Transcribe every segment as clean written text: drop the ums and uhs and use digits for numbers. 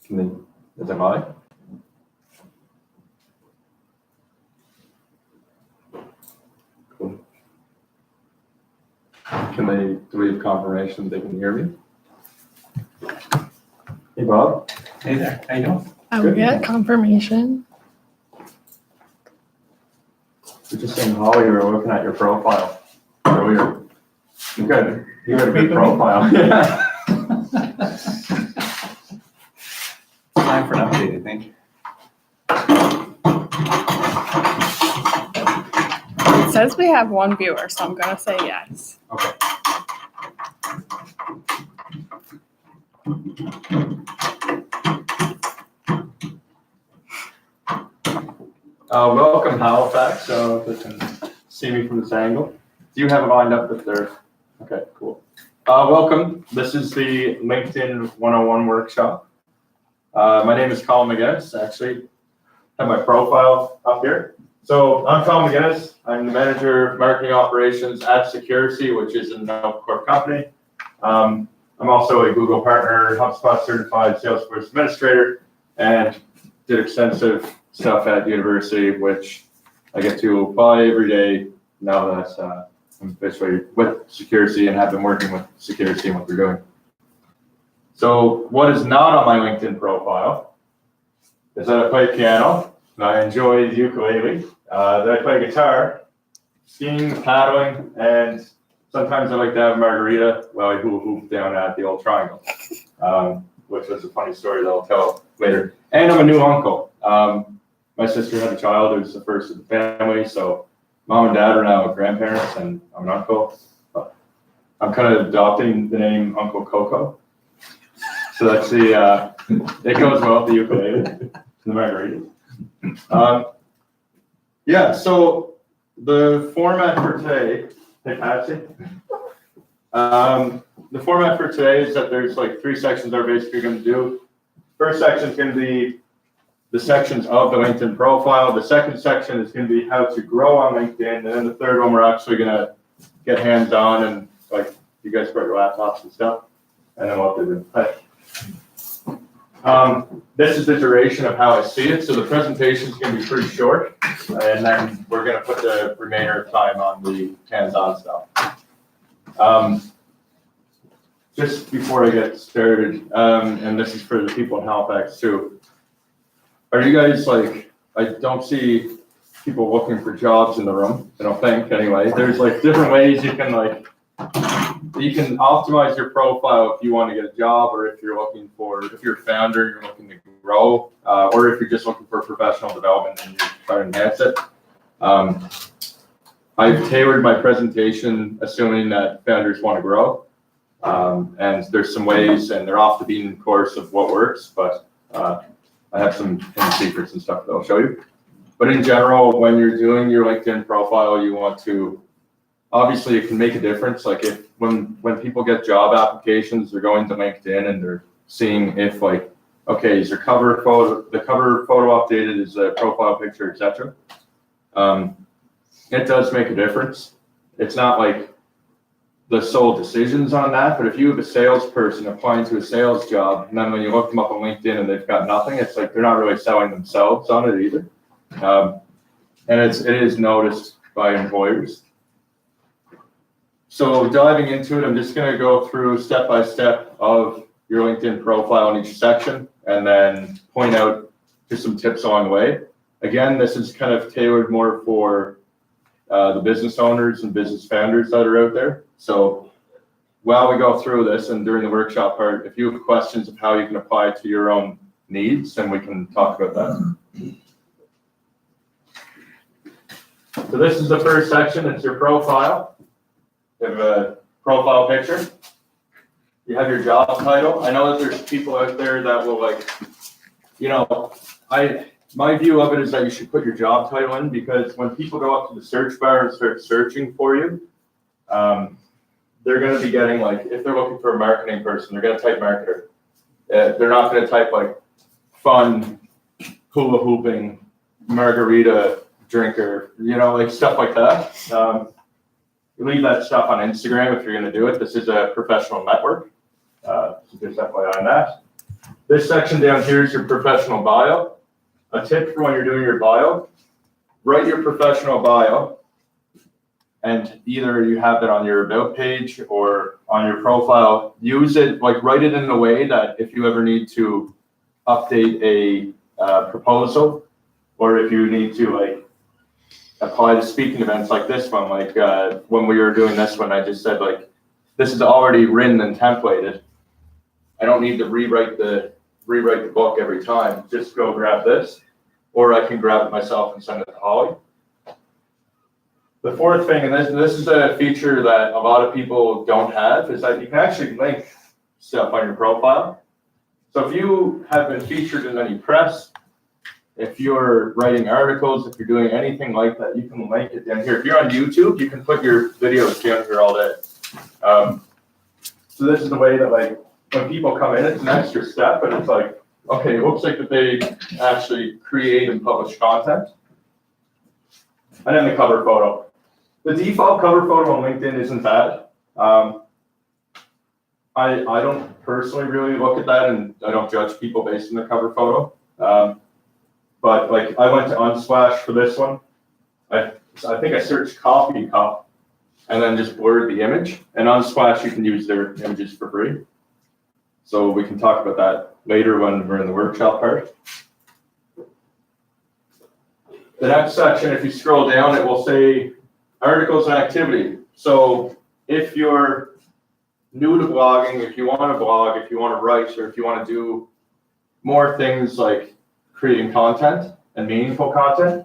Is it mine? Cool. Do we have confirmation they can hear me? Hey, Bob. Hey there, how you doing? I will get confirmation. We're just saying, Holly, we were looking at your profile earlier. You got a good profile. Yeah. Time for an update, I think. It says we have one viewer, so I'm gonna say yes. Okay. Welcome, Halifax. So if they can see me from this angle. Do you have it lined up with their? Okay, cool. Welcome. This is the LinkedIn 101 workshop. My name is Colin MacInnis. Actually, I have my profile up here. So I'm Colin MacInnis. I'm the manager of marketing operations at Security, which is a no-corp company. I'm also a Google partner, HubSpot certified Salesforce administrator, and did extensive stuff at university, which I get to apply every day now that I'm officially with Security and have been working with Security and what they're doing. So what is not on my LinkedIn profile is that I play piano, and I enjoy the ukulele, that I play guitar, skiing, paddling, and sometimes I like to have a margarita while I hula hoop down at the old Triangle, which was a funny story that I'll tell later. And I'm a new uncle. My sister had a child who was the first of the family, so mom and dad are now grandparents, and I'm an uncle. But I'm kind of adopting the name Uncle Coco. So that's the, it goes well with the ukulele, the margarita. Yeah, so the format for today, hey Patsy. The format for today is that there's like 3 sections that we're basically going to do. First section is going to be the sections of the LinkedIn profile. The second section is going to be how to grow on LinkedIn. And then the third one, we're actually going to get hands-on and like you guys brought your laptops and stuff. And then we'll have to play. This is the duration of how I see it. So the presentation is going to be pretty short. And then we're going to put the remainder of time on the hands-on stuff. Just before I get started, and this is for the people in Halifax too, are you guys like, I don't see people looking for jobs in the room, I don't think anyway. There's like different ways you can optimize your profile if you want to get a job, or if you're looking for, if you're a founder, you're looking to grow, or if you're just looking for professional development and you're trying to enhance it. I've tailored my presentation assuming that founders want to grow. And there's some ways, and they're off the beaten course of what works, but I have some hidden secrets and stuff that I'll show you. But in general, when you're doing your LinkedIn profile, you want to, obviously it can make a difference. Like if, when people get job applications, they're going to LinkedIn and they're seeing if like, okay, is your cover photo, the cover photo updated, is the profile picture, etc. It does make a difference. It's not like the sole decisions on that, but if you have a salesperson applying to a sales job, and then when you look them up on LinkedIn and they've got nothing, it's like they're not really selling themselves on it either. And it is noticed by employers. So diving into it, I'm just going to go through step by step of your LinkedIn profile in each section, and then point out just some tips along the way. Again, this is kind of tailored more for the business owners and business founders that are out there. So while we go through this and during the workshop part, if you have questions of how you can apply it to your own needs, then we can talk about that. So this is the first section. It's your profile. You have a profile picture. You have your job title. I know that there's people out there that will like, you know, my view of it is that you should put your job title in, because when people go up to the search bar and start searching for you, they're going to be getting like, if they're looking for a marketing person, they're going to type marketer. They're not going to type like fun, hula hooping, margarita drinker, you know, like stuff like that. You leave that stuff on Instagram if you're going to do it. This is a professional network. So just FYI on that. This section down here is your professional bio. A tip for when you're doing your bio, write your professional bio, and either you have it on your about page or on your profile. Use it, like write it in a way that if you ever need to update a proposal, or if you need to like apply to speaking events like this one, like when we were doing this one, I just said like, this is already written and templated. I don't need to rewrite the book every time. Just go grab this, or I can grab it myself and send it to Holly. The fourth thing, and this is a feature that a lot of people don't have, is that you can actually link stuff on your profile. So if you have been featured in any press, if you're writing articles, if you're doing anything like that, you can link it down here. If you're on YouTube, you can put your videos down here all day. So this is the way that like when people come in, it's an extra step, and it's like, okay, it looks like that they actually create and publish content. And then the cover photo. The default cover photo on LinkedIn isn't bad. I don't personally really look at that, and I don't judge people based on the cover photo. But like I went to Unsplash for this one. I think I searched coffee cup and then just blurred the image. And Unsplash, you can use their images for free. So we can talk about that later when we're in the workshop part. The next section, if you scroll down, it will say articles and activity. So if you're new to blogging, if you want to blog, if you want to write, or if you want to do more things like creating content and meaningful content,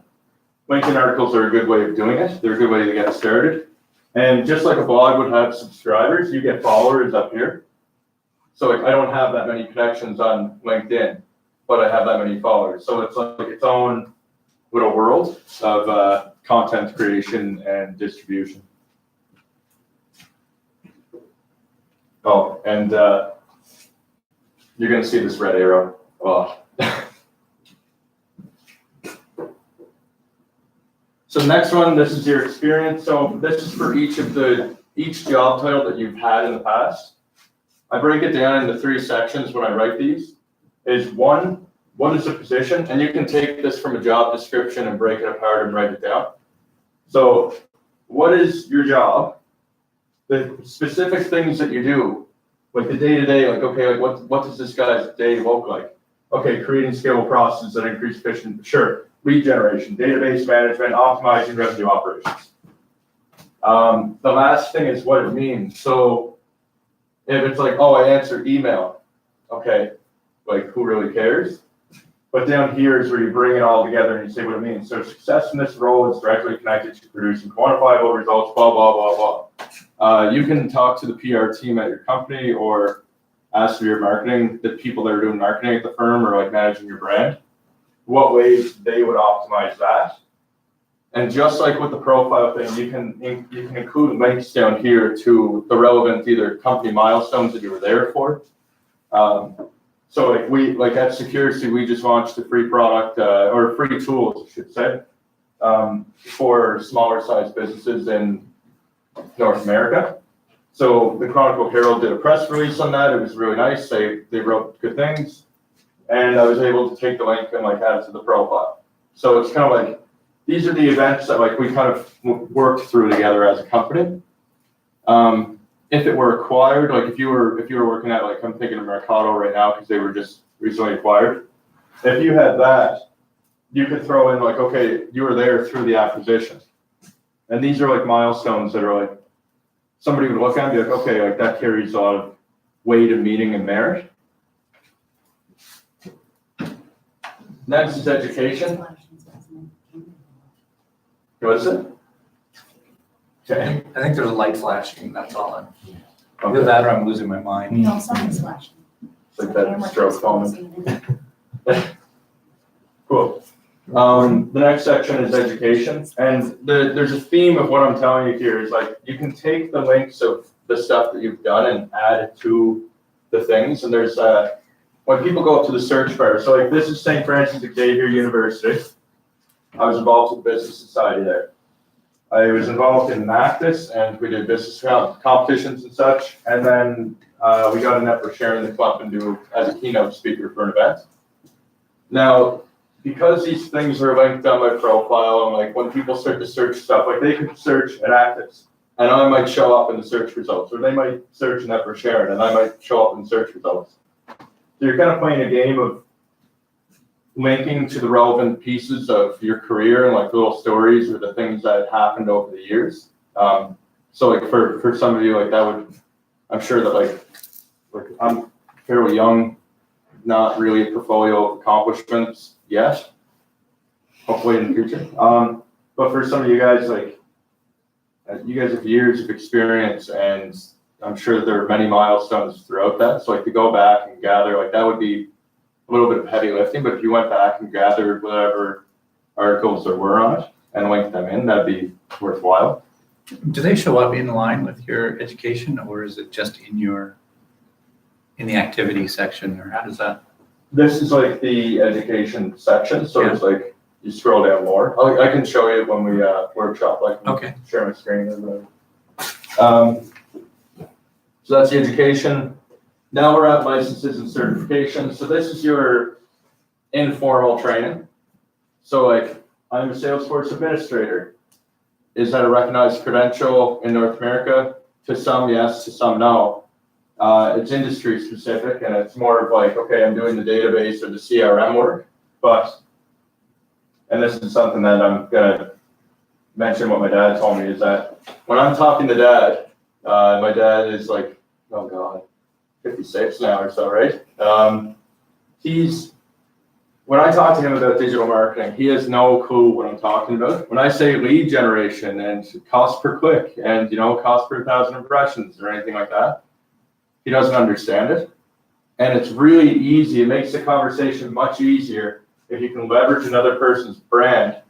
LinkedIn articles are a good way of doing it. They're a good way to get started. And just like a blog would have subscribers, you get followers up here. So like I don't have that many connections on LinkedIn, but I have that many followers. So it's like its own little world of content creation and distribution. Oh, and you're going to see this red arrow. Oh. So next one, this is your experience. So this is for each job title that you've had in the past. I break it down into 3 sections when I write these. Is 1, what is the position? And you can take this from a job description and break it apart and write it down. So what is your job? The specific things that you do, like the day-to-day, like, okay, like what does this guy's day look like? Okay, creating scalable processes that increase efficiency, sure. Lead generation, database management, optimizing revenue operations. The last thing is what it means. So if it's like, oh, I answer email, okay, like who really cares? But down here is where you bring it all together and you say what it means. So success in this role is directly connected to producing quantifiable results, blah, blah, blah, blah. You can talk to the PR team at your company or ask for your marketing, the people that are doing marketing at the firm or like managing your brand, what ways they would optimize that. And just like with the profile thing, you can include links down here to the relevant either company milestones that you were there for. So like at Security, we just launched a free product or free tools, I should say, for smaller size businesses in North America. So the Chronicle Herald did a press release on that. It was really nice. They wrote good things, and I was able to take the link and like add it to the profile. So it's kind of like these are the events that like we kind of worked through together as a company. If it were acquired, like if you were working at, like I'm thinking of Mercado right now because they were just recently acquired. If you had that, you could throw in like, okay, you were there through the acquisition. And these are like milestones that are like, somebody would look at and be like, okay, like that carries a lot of weight and meaning and merit. Next is education. What is it? Okay. I think there's a light flashing, that's all. Okay. Either that or I'm losing my mind. No, something's flashing. It's like that stroke phone. Cool. The next section is education. And there's a theme of what I'm telling you here is like, you can take the links of the stuff that you've done and add it to the things. And there's, when people go up to the search bar, so like this is St. Francis Xavier University. I was involved with Business Society there. I was involved in NACTIS and we did business competitions and such. And then we got a net for sharing the club and do as a keynote speaker for an event. Now, because these things are linked on my profile, and like when people start to search stuff, like they could search at Actis, and I might show up in the search results, or they might search net for sharing, and I might show up in search results. So you're kind of playing a game of linking to the relevant pieces of your career and like little stories or the things that happened over the years. So like for some of you, like that would, I'm sure that like I'm fairly young, not really a portfolio of accomplishments yet, hopefully in the future. But for some of you guys, like you guys have years of experience, and I'm sure that there are many milestones throughout that. So like to go back and gather, like that would be a little bit of heavy lifting, but if you went back and gathered whatever articles there were on it and linked them in, that'd be worthwhile. Do they show up in line with your education, or is it just in the activity section, or how does that? This is like the education section, so Yeah. it's like you scroll down more. I can show you when we workshop, like Okay. share my screen or whatever. So that's the education. Now we're at licenses and certifications. So this is your informal training. So like I'm a Salesforce administrator. Is that a recognized credential in North America? To some, yes, to some, no. It's industry specific, and it's more of like, okay, I'm doing the database or the CRM work, but, and this is something that I'm gonna mention what my dad told me, is that when I'm talking to dad, my dad is like, oh God, 56 now or so, right? When I talk to him about digital marketing, he has no clue what I'm talking about. When I say lead generation and cost per click and, cost per 1,000 impressions or anything like that, he doesn't understand it. And it's really easy. It makes the conversation much easier if you can leverage another person's brand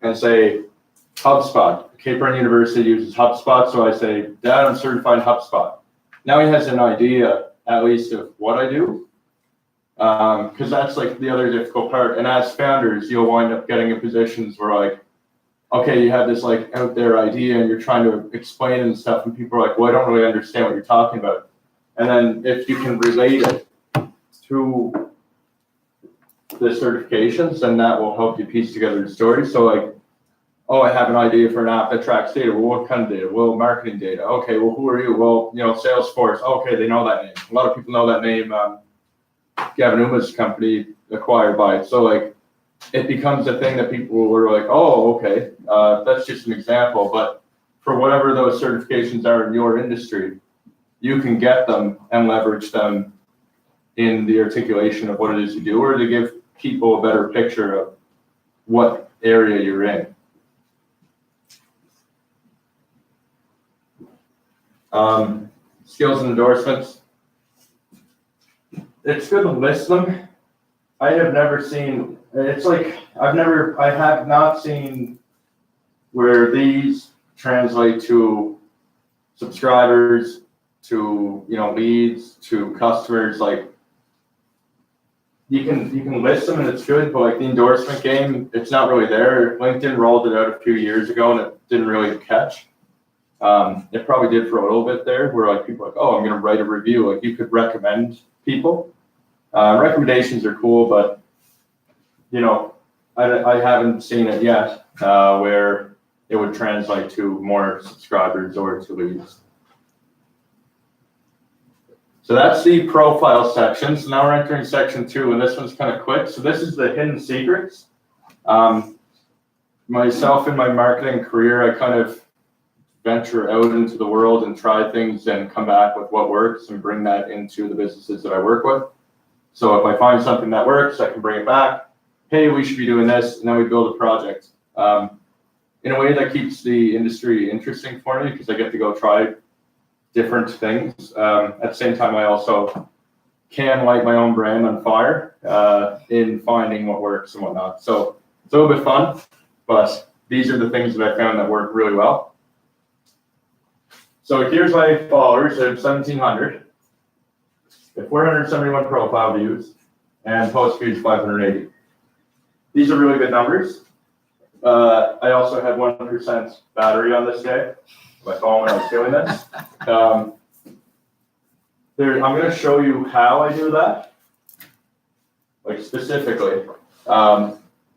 and say, HubSpot. Cape Breton University uses HubSpot. So I say, Dad, I'm certified in HubSpot. Now he has an idea, at least, of what I do. Because that's like the other difficult part. And as founders, you'll wind up getting in positions where like, okay, you have this like out there idea and you're trying to explain it and stuff, and people are like, well, I don't really understand what you're talking about. And then if you can relate it to the certifications, then that will help you piece together the story. So like, oh, I have an idea for an app that tracks data. Well, what kind of data? Well, marketing data. Okay, well, who are you? Well, Salesforce. Okay, they know that name. A lot of people know that name. Gavin Uma's company acquired by it. So like, it becomes a thing that people were like, oh, okay, that's just an example. But for whatever those certifications are in your industry, you can get them and leverage them in the articulation of what it is you do, or to give people a better picture of what area you're in. Skills and endorsements. It's good to list them. I have never seen, it's like, I have not seen where these translate to subscribers, to, leads, to customers. Like, you can list them and it's good, but like the endorsement game, it's not really there. LinkedIn rolled it out a few years ago and it didn't really catch. It probably did for a little bit there, where like people are like, oh, I'm gonna write a review. Like, you could recommend people. Recommendations are cool, but I haven't seen it yet where it would translate to more subscribers or to leads. So that's the profile section. So now we're entering section 2, and this one's kind of quick. So this is the hidden secrets. Myself in my marketing career, I kind of venture out into the world and try things and come back with what works and bring that into the businesses that I work with. So if I find something that works, I can bring it back. Hey, we should be doing this, and then we build a project. In a way that keeps the industry interesting for me, because I get to go try different things. At the same time, I also can light my own brand on fire in finding what works and whatnot. So it's a little bit fun, but these are the things that I found that work really well. So here's my followers. I have 1,700. I have 471 profile views, and post views 580. These are really good numbers. I also had 1% battery on this day. My phone when I was doing this. I'm gonna show you how I do that, like specifically.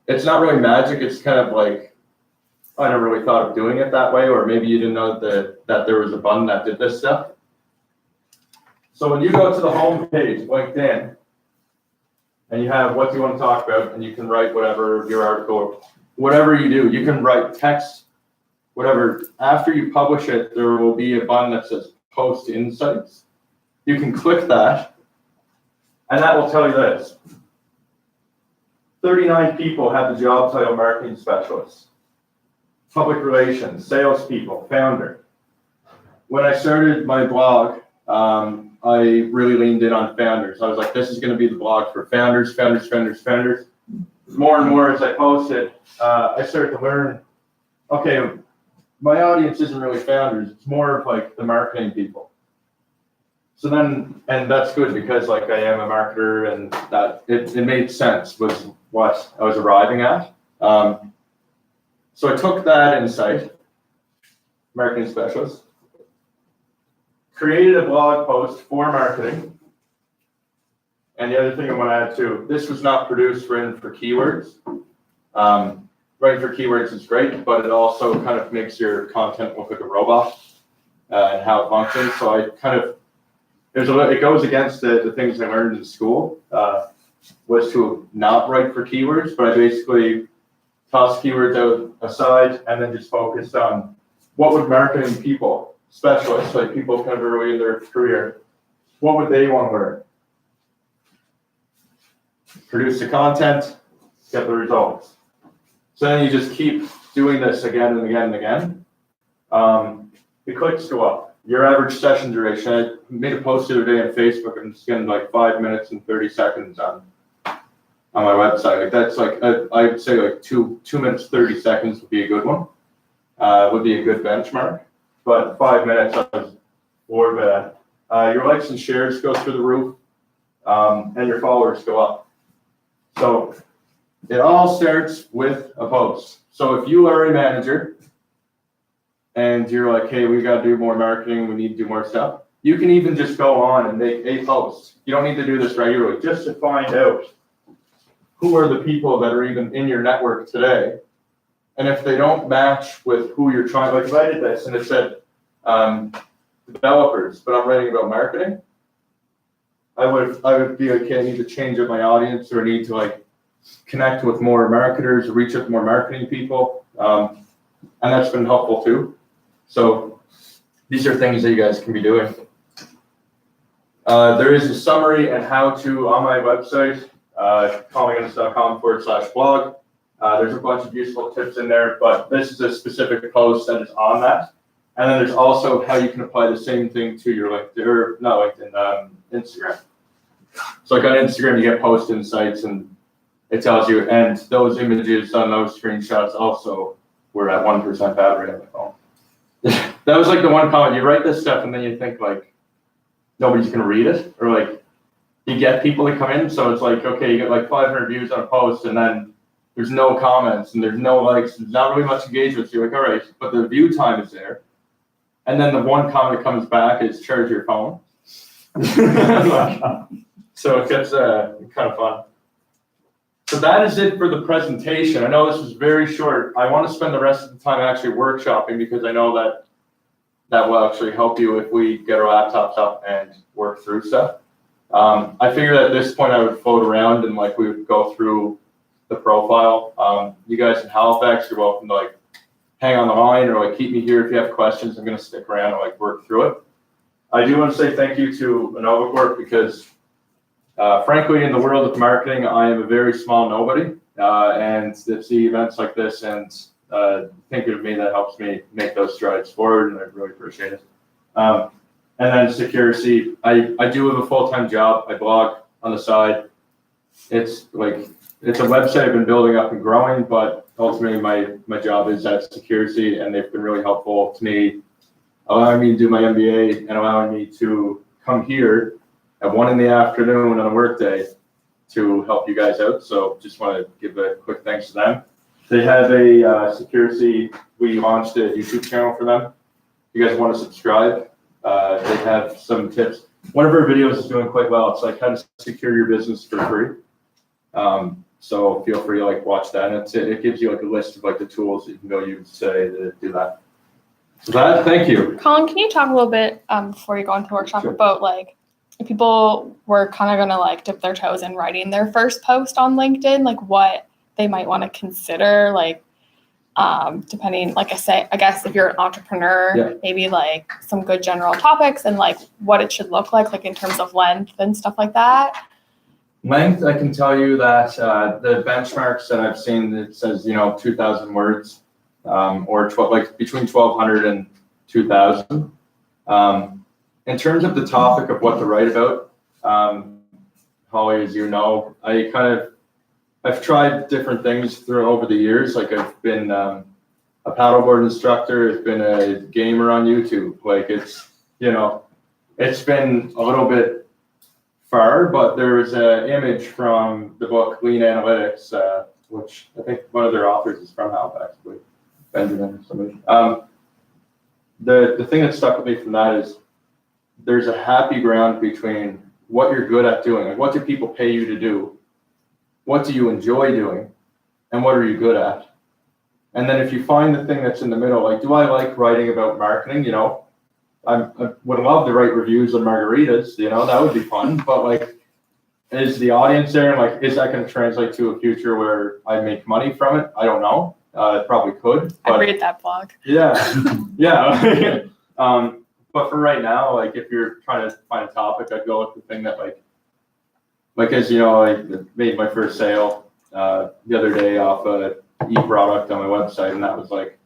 It's not really magic, it's kind of like, I never really thought of doing it that way, or maybe you didn't know that there was a button that did this stuff. So when you go to the home page, LinkedIn, and you have what you want to talk about, and you can write whatever, your article, whatever you do, you can write text, whatever. After you publish it, there will be a button that says Post Insights. You can click that, and that will tell you this. 39 people have the job title marketing specialist, public relations, salespeople, founder. When I started my blog, I really leaned in on founders. I was like, this is going to be the blog for founders. More and more as I posted, I started to learn, okay, my audience isn't really founders. It's more of like the marketing people. So then, and that's good because like I am a marketer and that it made sense was what I was arriving at. So I took that insight, marketing specialist, created a blog post for marketing. And the other thing I want to add too, this was not produced written for keywords. Writing for keywords is great, but it also kind of makes your content look like a robot and how it functions. So I kind of, it goes against the things I learned in school, was to not write for keywords, but I basically tossed keywords out aside and then just focused on what would marketing people, specialists, like people kind of early in their career, what would they want to learn? Produce the content, get the results. So then you just keep doing this again and again and again. The clicks go up. Your average session duration, I made a post the other day on Facebook and it's getting like 5 minutes and 30 seconds on my website. Like that's like, I'd say like 2 minutes, 30 seconds would be a good one. Would be a good benchmark. But 5 minutes I was bored with that. Your likes and shares go through the roof, and your followers go up. So it all starts with a post. So if you are a manager and you're like, hey, we got to do more marketing, we need to do more stuff, you can even just go on and make a post. You don't need to do this regularly, just to find out who are the people that are even in your network today. And if they don't match with who you're trying, like if I did this and it said developers, but I'm writing about marketing, I would be like, okay, I need to change up my audience, or I need to like connect with more marketers, or reach out to more marketing people. And that's been helpful too. So these are things that you guys can be doing. There is a summary and how to on my website, colinmacinnis.com/blog. There's a bunch of useful tips in there, but this is a specific post that is on that. And then there's also how you can apply the same thing to your LinkedIn, or not LinkedIn, Instagram. So like on Instagram, you get post insights and it tells you, and those images on those screenshots also were at 1% battery on the phone. That was like the one comment, you write this stuff and then you think like, nobody's gonna read it, or like you get people to come in. So it's like, okay, you get like 500 views on a post and then there's no comments and there's no likes, there's not really much engagement. So you're like, all right, but the view time is there. And then the one comment that comes back is charge your phone. So it gets kind of fun. So that is it for the presentation. I know this was very short. I want to spend the rest of the time actually workshopping because I know that will actually help you if we get our laptops up and work through stuff. I figured at this point I would float around and like we would go through the profile. You guys in Halifax, you're welcome to like hang on the line or like keep me here if you have questions. I'm going to stick around and like work through it. I do want to say thank you to InnovaCorp because frankly, in the world of marketing, I am a very small nobody, and to see events like this and thinking of me, that helps me make those strides forward, and I really appreciate it. And then security, I do have a full-time job. I blog on the side. It's a website I've been building up and growing, but ultimately my job is at security, and they've been really helpful to me, allowing me to do my MBA and allowing me to come here at 1 PM on a work day to help you guys out. So just want to give a quick thanks to them. They have a security, we launched a YouTube channel for them. If you guys want to subscribe, they have some tips. one of our videos is doing quite well. It's like how to secure your business for free. So feel free to like watch that. And it gives you like a list of like the tools that you can go use today to do that. So that, thank you. Colin, can you talk a little bit before you go into the workshop Sure. about like if people were kind of going to like dip their toes in writing their first post on LinkedIn, like what they might want to consider, like depending, like I guess if you're an entrepreneur, Yeah. maybe like some good general topics and like what it should look like in terms of length and stuff like that. Length, I can tell you that the benchmarks that I've seen, it says, 2,000 words, or between 1,200 and 2,000. In terms of the topic of what to write about, Holly, as you know, I've tried different things over the years. Like I've been a paddleboard instructor, I've been a gamer on YouTube. Like it's been a little bit far, but there was an image from the book Lean Analytics, which I think one of their authors is from Halifax, Benjamin or somebody. The thing that stuck with me from that is there's a happy ground between what you're good at doing, like what do people pay you to do, what do you enjoy doing, and what are you good at? And then if you find the thing that's in the middle, like do I like writing about marketing? I would love to write reviews on margaritas, that would be fun. But like, is the audience there? And like, is that going to translate to a future where I make money from it? I don't know. It probably could. I read that blog. Yeah, yeah. But for right now, like if you're trying to find a topic, I'd go with the thing that like as you know, I made my first sale the other day off a e-product on my website, and that was like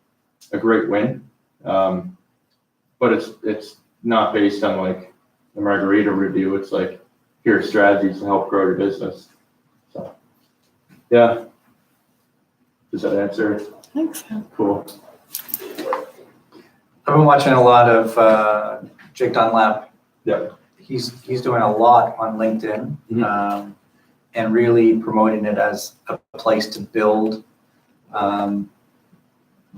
a great win. But it's not based on like the margarita review. It's like here are strategies to help grow your business. So yeah. Does that answer? I think so. Cool. I've been watching a lot of Jake Dunlap. Yeah. He's doing a lot on LinkedIn, and really promoting it as a place to build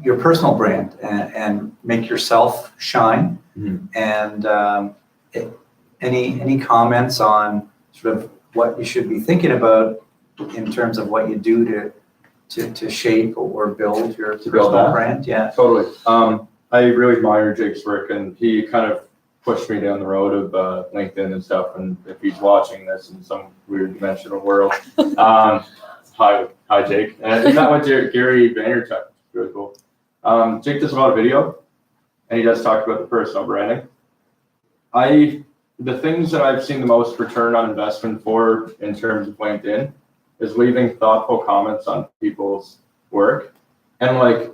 your personal brand and make yourself shine. And any comments on sort of what you should be thinking about in terms of what you do to shape or build your personal brand? Yeah, totally. I really admire Jake's work, and he kind of pushed me down the road of LinkedIn and stuff. And if he's watching this in some weird dimensional world, hi Jake. And that went to Gary Vaynerchuk. Really cool. Jake does a lot of video, and he does talk about the personal branding. The things that I've seen the most return on investment for in terms of LinkedIn is leaving thoughtful comments on people's work, and like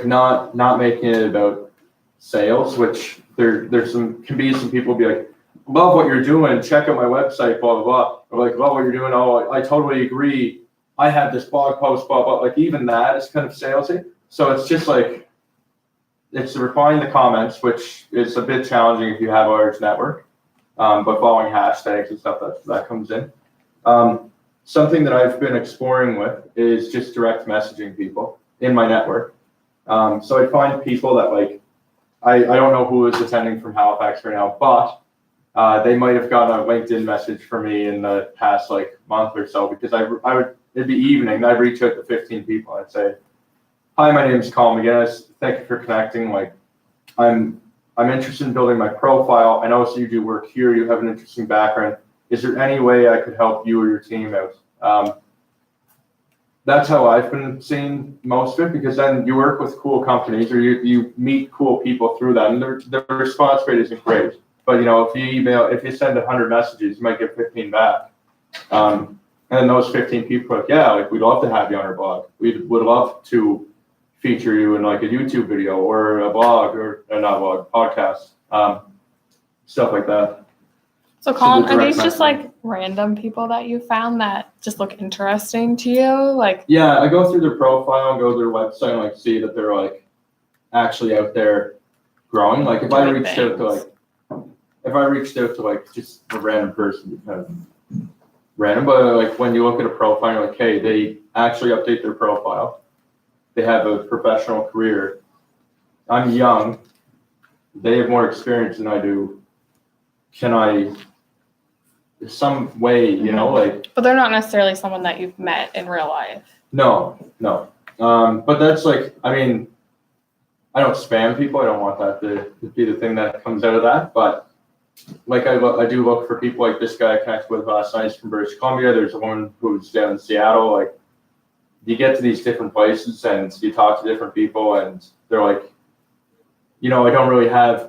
not making it about sales, which there's can be some people be like, love what you're doing, check out my website, blah blah blah, or like love what you're doing, oh I totally agree, I had this blog post, blah blah. Like even that is kind of salesy. So it's just like it's replying the comments, which is a bit challenging if you have a large network, but following hashtags and stuff that comes in. Something that I've been exploring with is just direct messaging people in my network. So I find people that like, I don't know who is attending from Halifax right now, but they might have gotten a LinkedIn message from me in the past like month or so, because it'd be evening, I'd reach out to 15 people. I'd say, hi, my name is Colin MacInnis. Thank you for connecting. Like, I'm interested in building my profile. I know you do work here. You have an interesting background. Is there any way I could help you or your team out? That's how I've been seeing most of it, because then you work with cool companies or you meet cool people through that, and the response rate isn't great. But if you send 100 messages, you might get 15 back. And then those 15 people are like, yeah, like we'd love to have you on our blog. We would love to feature you in like a YouTube video or a blog or not a blog, podcast, stuff like that. So Colin, are these just like random people that you found that just look interesting to you? Like, yeah, I go through their profile and go to their website and like see that they're like actually out there growing. Like if I reached out to like just a random person, kind of random, but like when you look at a profile, you're like, hey, they actually update their profile. They have a professional career. I'm young. They have more experience than I do. can I, some way, you know, like, But they're not necessarily someone that you've met in real life. no. But that's like, I mean, I don't spam people. I don't want that to be the thing that comes out of that. But like I do look for people like this guy I connected with last night. He's from British Columbia. There's a woman who's down in Seattle. Like, you get to these different places and you talk to different people and they're like, you know, I don't really have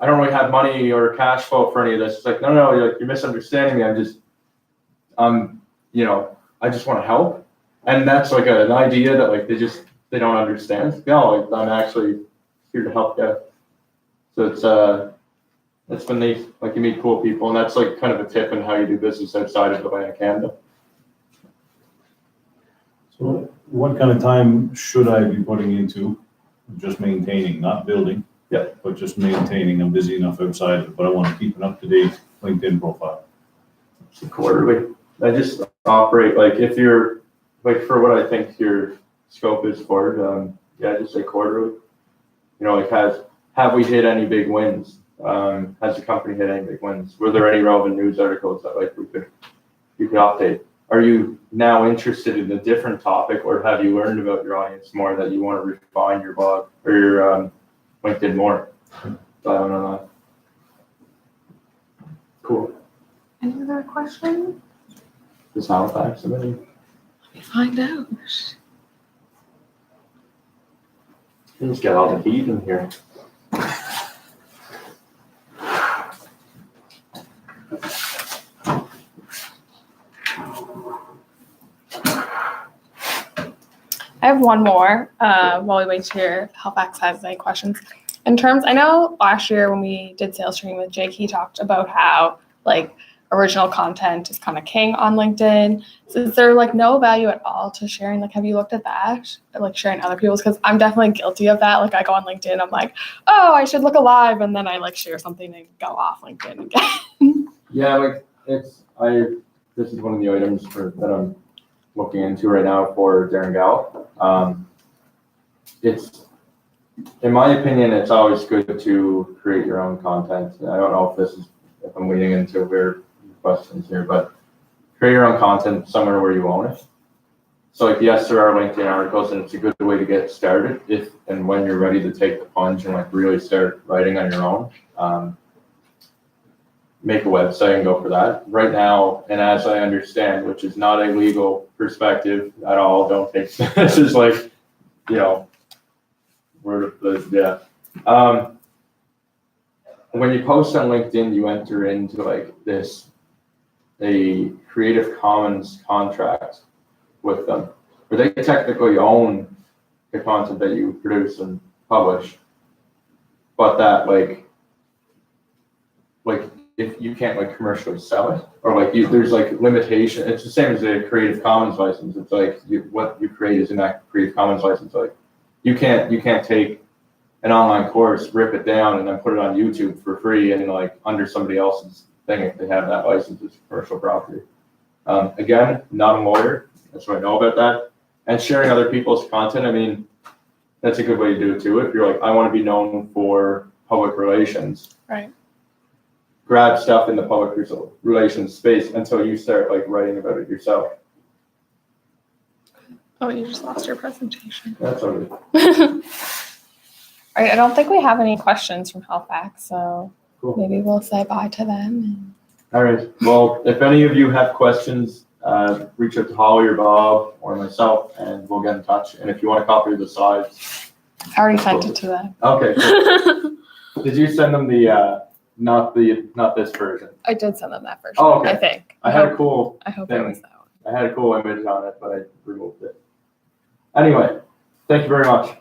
money or cash flow for any of this. It's like, no, you're misunderstanding me. You know, I just want to help. And that's like an idea that like they don't understand. No, like, I'm actually here to help you. So it's been neat. Like, you meet cool people, and that's like kind of a tip in how you do business outside of Atlantic Canada. So what kind of time should I be putting into just maintaining, not building? Yeah. But just maintaining? I'm busy enough outside, but I want to keep an up-to-date LinkedIn profile. So quarterly. I just operate like, if you're like, for what I think your scope is for, just say quarterly. You know, like, have we hit any big wins? Has the company hit any big wins? Were there any relevant news articles that like you could update? Are you now interested in a different topic, or have you learned about your audience more that you want to refine your blog or your LinkedIn more? So I don't know. Cool. Any other questions? Does Halifax have any? Let me find out. Let's get all the heat in here. I have one more while we wait to hear if Halifax has any questions. In terms, I know last year when we did sales training with Jake, he talked about how like original content is kind of king on LinkedIn. So is there like no value at all to sharing? Like, have you looked at that? Like sharing other people's? Because I'm definitely guilty of that. Like, I go on LinkedIn, I'm like, oh, I should look alive. And then I like share something and go off LinkedIn again. Yeah, like this is one of the items that I'm looking into right now for Darren Gallup. It's, in my opinion, it's always good to create your own content. I don't know if I'm leading into weird questions here, but create your own content somewhere where you own it. So like, yes, there are LinkedIn articles, and it's a good way to get started if and when you're ready to take the plunge and like really start writing on your own. Make a website and go for that. Right now, and as I understand, which is not a legal perspective at all, don't take this is like, you know, word of the, yeah. When you post on LinkedIn, you enter into like a Creative Commons contract with them, where they technically own the content that you produce and publish, but that like if you can't like commercially sell it, or like there's like limitation. It's the same as a Creative Commons license. It's like what you create is in that Creative Commons license. Like you can't take an online course, rip it down, and then put it on YouTube for free and like under somebody else's thing if they have that license as commercial property. Again, not a lawyer, that's what I know about that. And sharing other people's content, I mean, that's a good way to do it too. If you're like, I want to be known for public relations. Right. Grab stuff in the public relations space until you start like writing about it yourself. Oh, you just lost your presentation. That's all right. All right, I don't think we have any questions from Halifax, so Cool. maybe we'll say bye to them. All right. Well, if any of you have questions, reach out to Holly or Bob or myself, and we'll get in touch. And if you want a copy of the slides. I already sent it to them. Okay. Cool. Did you send them the not this version? I did send them that version. Oh, okay. I think. I had a cool I hope thing. it was that one. I had a cool image on it, but I removed it. Anyway, thank you very much.